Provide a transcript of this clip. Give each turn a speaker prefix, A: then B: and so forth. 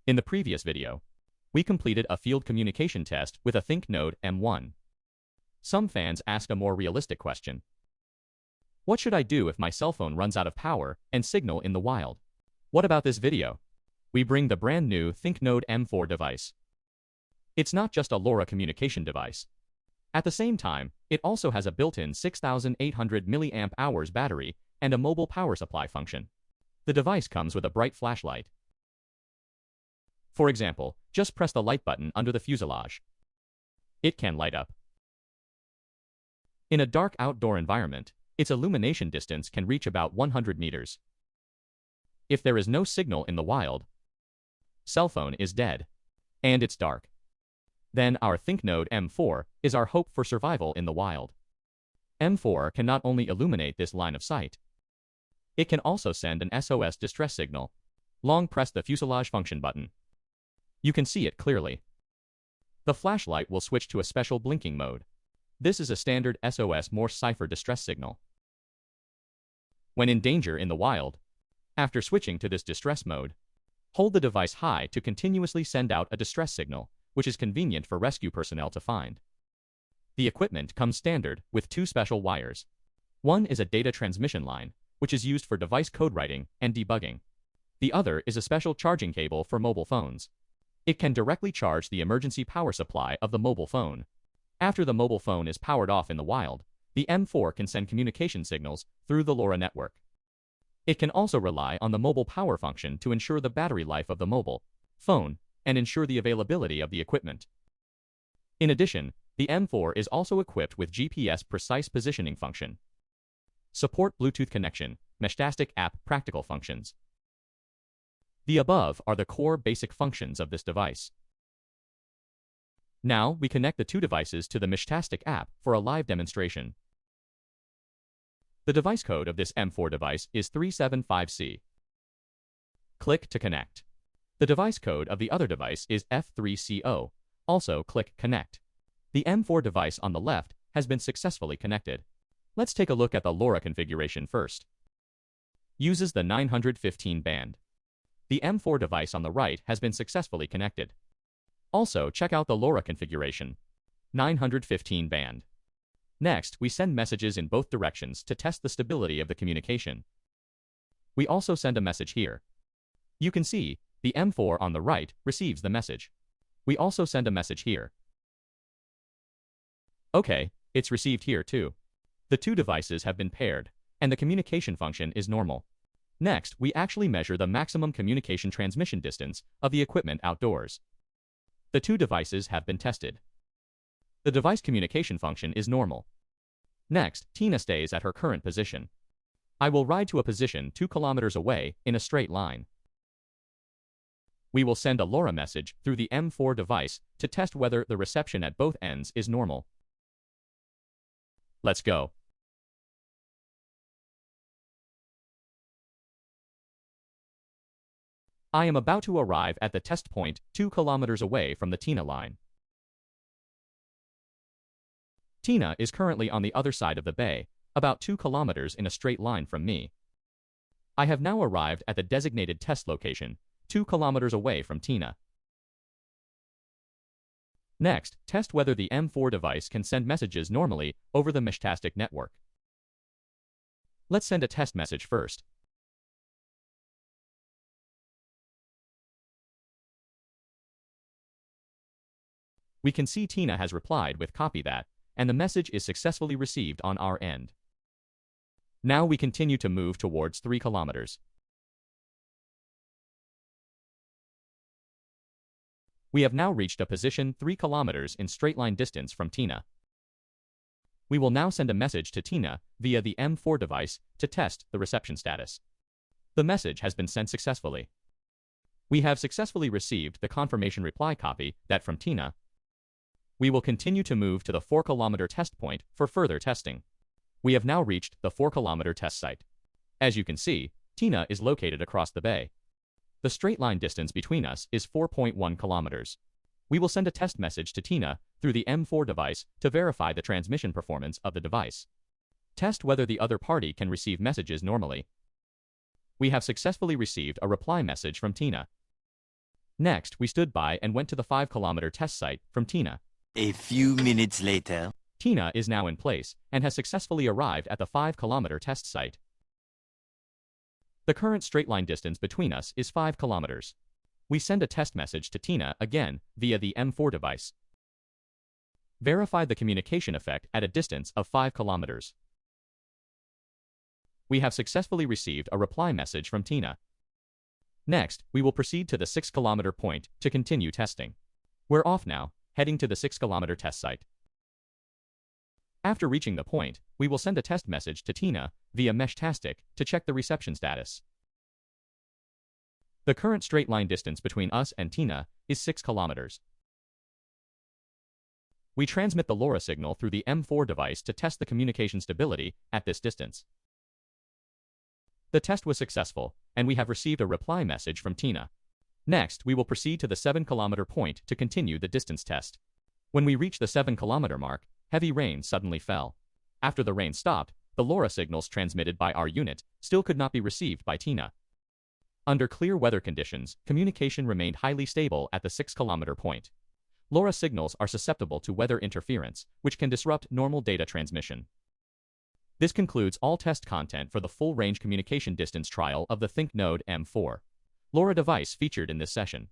A: In the previous video, we completed a field communication test with a ThinkNode M1. Some fans asked a more realistic question. What should I do if my cell phone runs out of power and signal in the wild? What about this video? We bring the brand new ThinkNode M4 device. It's not just a LoRa communication device. At the same time, it also has a built-in 6,800 mAh battery and a mobile power supply function. The device comes with a bright flashlight. For example, just press the light button under the fuselage. It can light up. In a dark outdoor environment, its illumination distance can reach about 100 meters. If there is no signal in the wild, cell phone is dead, and it's dark, then our ThinkNode M4 is our hope for survival in the wild. M4 can not only illuminate this line of sight, it can also send an SOS distress signal. Long press the fuselage function button. You can see it clearly. The flashlight will switch to a special blinking mode. This is a standard SOS Morse cipher distress signal. When in danger in the wild, after switching to this distress mode, hold the device high to continuously send out a distress signal, which is convenient for rescue personnel to find. The equipment comes standard with two special wires. One is a data transmission line, which is used for device code writing and debugging. The other is a special charging cable for mobile phones. It can directly charge the emergency power supply of the mobile phone. After the mobile phone is powered off in the wild, the M4 can send communication signals through the LoRa network. It can also rely on the mobile power function to ensure the battery life of the mobile phone and ensure the availability of the equipment. In addition, the M4 is also equipped with GPS precise positioning function. Support Bluetooth connection, Meshtastic app practical functions. The above are the core basic functions of this device. Now we connect the two devices to the Meshtastic app for a live demonstration. The device code of this M4 device is 375C. Click to connect. The device code of the other device is F3CO. Also click Connect. The M4 device on the left has been successfully connected. Let's take a look at the LoRa configuration first. Uses the 915 band. The M4 device on the right has been successfully connected. Also, check out the LoRa configuration. 915 band. Next, we send messages in both directions to test the stability of the communication. We also send a message here. You can see, the M4 on the right receives the message. We also send a message here. Okay, it's received here too. The two devices have been paired, and the communication function is normal. Next, we actually measure the maximum communication transmission distance of the equipment outdoors. The two devices have been tested. The device communication function is normal. Next, Tina stays at her current position. I will ride to a position 2 kilometers away in a straight line. We will send a LoRa message through the M4 device to test whether the reception at both ends is normal. Let's go. I am about to arrive at the test point 2 kilometers away from the Tina line. Tina is currently on the other side of the bay, about 2 kilometers in a straight line from me. I have now arrived at the designated test location, 2 kilometers away from Tina. Next, test whether the M4 device can send messages normally over the Meshtastic network. Let's send a test message first. We can see Tina has replied with copy that, and the message is successfully received on our end. Now we continue to move towards 3 kilometers. We have now reached a position 3 kilometers in straight line distance from Tina. We will now send a message to Tina via the M4 device to test the reception status. The message has been sent successfully. We have successfully received the confirmation reply copy that from Tina. We will continue to move to the 4-kilometer test point for further testing. We have now reached the 4-kilometer test site. As you can see, Tina is located across the bay. The straight line distance between us is 4.1 kilometers. We will send a test message to Tina through the M4 device to verify the transmission performance of the device. Test whether the other party can receive messages normally. We have successfully received a reply message from Tina. Next, we stood by and went to the 5-kilometer test site from Tina.
B: A few minutes later.
A: Tina is now in place and has successfully arrived at the 5-kilometer test site. The current straight line distance between us is 5 kilometers. We send a test message to Tina again via the M4 device. Verify the communication effect at a distance of 5 kilometers. We have successfully received a reply message from Tina. Next, we will proceed to the 6-kilometer point to continue testing. We're off now, heading to the 6-kilometer test site. After reaching the point, we will send a test message to Tina via Meshtastic to check the reception status. The current straight line distance between us and Tina is 6 kilometers. We transmit the LoRa signal through the M4 device to test the communication stability at this distance. The test was successful, and we have received a reply message from Tina. Next, we will proceed to the 7-kilometer point to continue the distance test. When we reach the 7-kilometer mark, heavy rain suddenly fell. After the rain stopped, the LoRa signals transmitted by our unit still could not be received by Tina. Under clear weather conditions, communication remained highly stable at the 6-kilometer point. LoRa signals are susceptible to weather interference, which can disrupt normal data transmission. This concludes all test content for the full-range communication distance trial of the ThinkNode M4 LoRa device featured in this session.